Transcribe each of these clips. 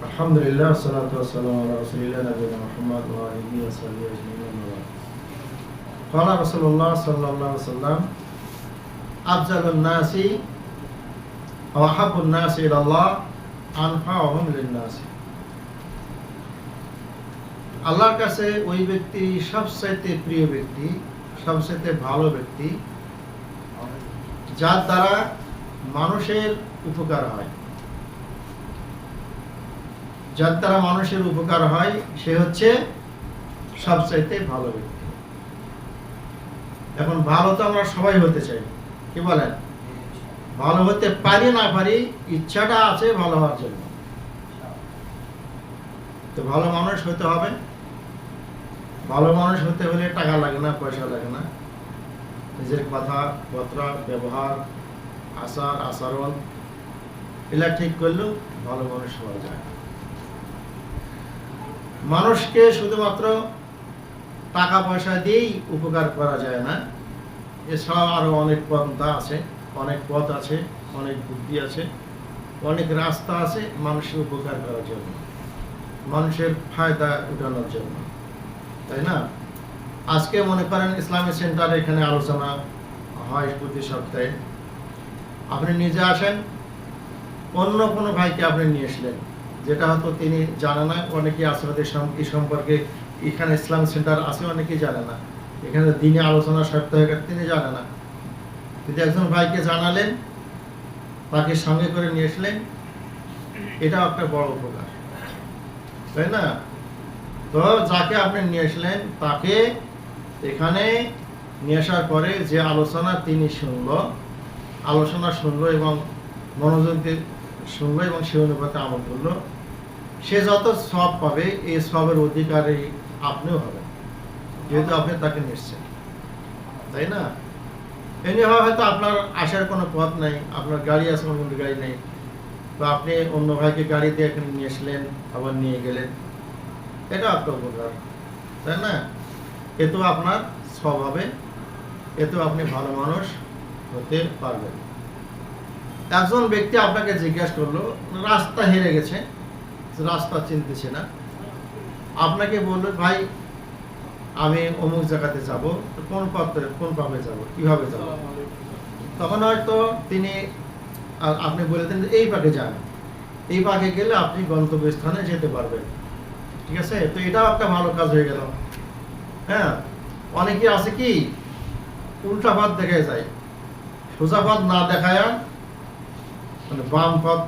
আলহামদুলিল্লাহ সালাতু ওয়াসসালামু আলা রাসূলিল্লাহ নবিয়িনা মুহাম্মদ ওয়া আলিহি ওয়া সাহবিহি আজমাইন। ক্বালা রাসূলুল্লাহ সাল্লাল্লাহু আলাইহি ওয়াসাল্লাম আফজালুন নাসি ওয়া আহাব্বুন নাসি ইলাল্লাহ আনফাউহুম লিন-নাসি। আল্লাহর কাছে ওই ব্যক্তি সবচেয়ে প্রিয় ব্যক্তি, সবচেয়ে ভালো ব্যক্তি যার দ্বারা মানুষের উপকার হয়। যার দ্বারা মানুষের উপকার হয় সে হচ্ছে সবচাইতে ভালো ব্যক্তি। এখন ভালো তো আমরা সবাই হতে চাই, কি বলেন? ভালো হতে পারি না পারি, ইচ্ছাটা আছে ভালো হওয়ার জন্য। তো ভালো মানুষ হতে হবে। ভালো মানুষ হতে হলে টাকা লাগে না, পয়সা লাগে না। নিজের কথাবার্তা, ব্যবহার, আচার আচরণ এগুলা ঠিক করলেও ভালো মানুষ হওয়া যায়। মানুষকে শুধুমাত্র টাকা পয়সা দিয়েই উপকার করা যায় না, এছাড়াও আরো অনেক পন্থা আছে, অনেক পথ আছে, অনেক বুদ্ধি আছে, অনেক রাস্তা আছে মানুষের উপকার করার জন্য, মানুষের ফায়দা উঠানোর জন্য, তাই না? আজকে মনে করেন ইসলামিক সেন্টার এখানে আলোচনা হয় প্রতি সপ্তাহে। আপনি নিজে আসেন, অন্য কোনো ভাইকে আপনি নিয়ে আসলেন, যেটা হয়তো তিনি জানে না। অনেকেই আসলে এই সম্পর্কে এখানে ইসলাম সেন্টার আছে, অনেকেই জানে না। এখানে দিনে আলোচনা সপ্তাহে তিনি জানে না, কিন্তু একজন ভাইকে জানালেন, তাকে সঙ্গে করে নিয়ে আসলেন, এটাও একটা বড় উপকার, তাই না? তো যাকে আপনি নিয়ে আসলেন তাকে এখানে নিয়ে আসার পরে যে আলোচনা তিনি শুনলো এবং মনোযোগ দিয়ে শুনলো এবং সে অনুপাতে আমল করলো, সে যত সব পাবে এই সবের অধিকারী আপনিও হবেন, যেহেতু আপনি তাকে নিচ্ছেন, তাই না? এমনি হয়তো আপনার আসার কোনো পথ নাই, আপনার গাড়ি আছে, কোনো গাড়ি নেই, তো আপনি অন্য ভাইকে গাড়ি দিয়ে এখানে নিয়ে আসলেন, আবার নিয়ে গেলেন, এটা আপনার উপকার, তাই না? এতেও আপনার সব হবে, এতেও আপনি ভালো মানুষ হতে পারবেন। একজন ব্যক্তি আপনাকে জিজ্ঞাসা করলো, রাস্তা হেরে গেছে, রাস্তা চিনতেছে না, আপনাকে বললো ভাই আমি অমুক জায়গাতে যাব, কোন পাবে যাব, কিভাবে যাব? তখন হয়তো তিনি আপনি বলে দেন এই পাকে যান, এই পাকে গেলে আপনি গন্তব্যস্থানে যেতে পারবেন, ঠিক আছে? তো এটাও একটা ভালো কাজ হয়ে গেল। হ্যাঁ, অনেকে আছে কি উল্টা পথ দেখে যায়, সোজা পথ না দেখায় মানে বাম পথ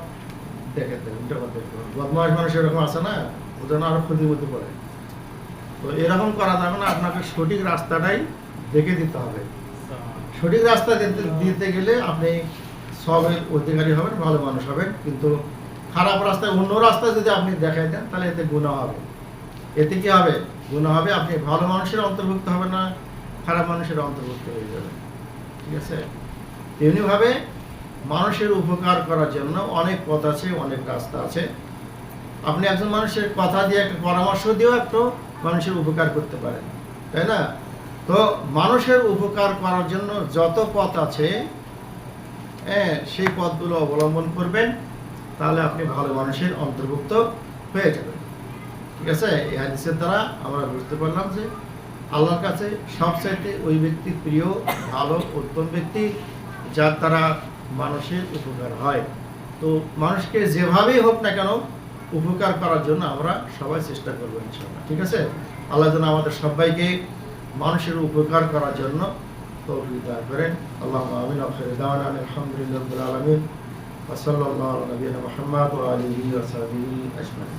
দেখে দেয়, উল্টা পথ দেখে। বদমাশ মানুষ এরকম আছে না, ওদের আরো ক্ষতির মধ্যে পড়ে। তো এরকম করা যাবে না, আপনাকে সঠিক রাস্তাটাই দেখে দিতে হবে। সঠিক রাস্তা দিতে গেলে আপনি সবের অধিকারী হবেন, ভালো মানুষ হবেন। কিন্তু খারাপ রাস্তায়, অন্য রাস্তায় যদি আপনি দেখাই দেন, তাহলে এতে গুনাহ হবে। এতে কি হবে? গুনাহ হবে। আপনি ভালো মানুষের অন্তর্ভুক্ত হবে না, খারাপ মানুষের অন্তর্ভুক্ত হয়ে যাবে, ঠিক আছে? তেমনিভাবে মানুষের উপকার করার জন্য অনেক পথ আছে, অনেক রাস্তা আছে। আপনি একজন মানুষের কথা দিয়ে, একটা পরামর্শ দিয়েও একটু মানুষের উপকার করতে পারেন, তাই না? তো মানুষের উপকার করার জন্য যত পথ আছে, সেই পথগুলো অবলম্বন করবেন, তাহলে আপনি ভালো মানুষের অন্তর্ভুক্ত হয়ে যাবেন, ঠিক আছে? এই হাদিসের দ্বারা আমরা বুঝতে পারলাম যে আল্লাহর কাছে সবচাইতে ওই ব্যক্তি প্রিয়, ভালো, উত্তম ব্যক্তি যার দ্বারা মানুষের উপকার হয়। তো মানুষকে যেভাবেই হোক না কেন উপকার করার জন্য আমরা সবাই চেষ্টা করবো ইনশাআল্লাহ, ঠিক আছে? আল্লাহ যেন আমাদের সবাইকে মানুষের উপকার করার জন্য তৌফিক দান করেন। আল্লাহুম্মা আমিন। আখির দাওয়ানা আলহামদুলিল্লাহি রাব্বিল আলামিন ওয়া সাল্লাল্লাহু আলা নবিয়িনা মুহাম্মদ ওয়া আলিহি ওয়া সাহবিহি আজমাইন।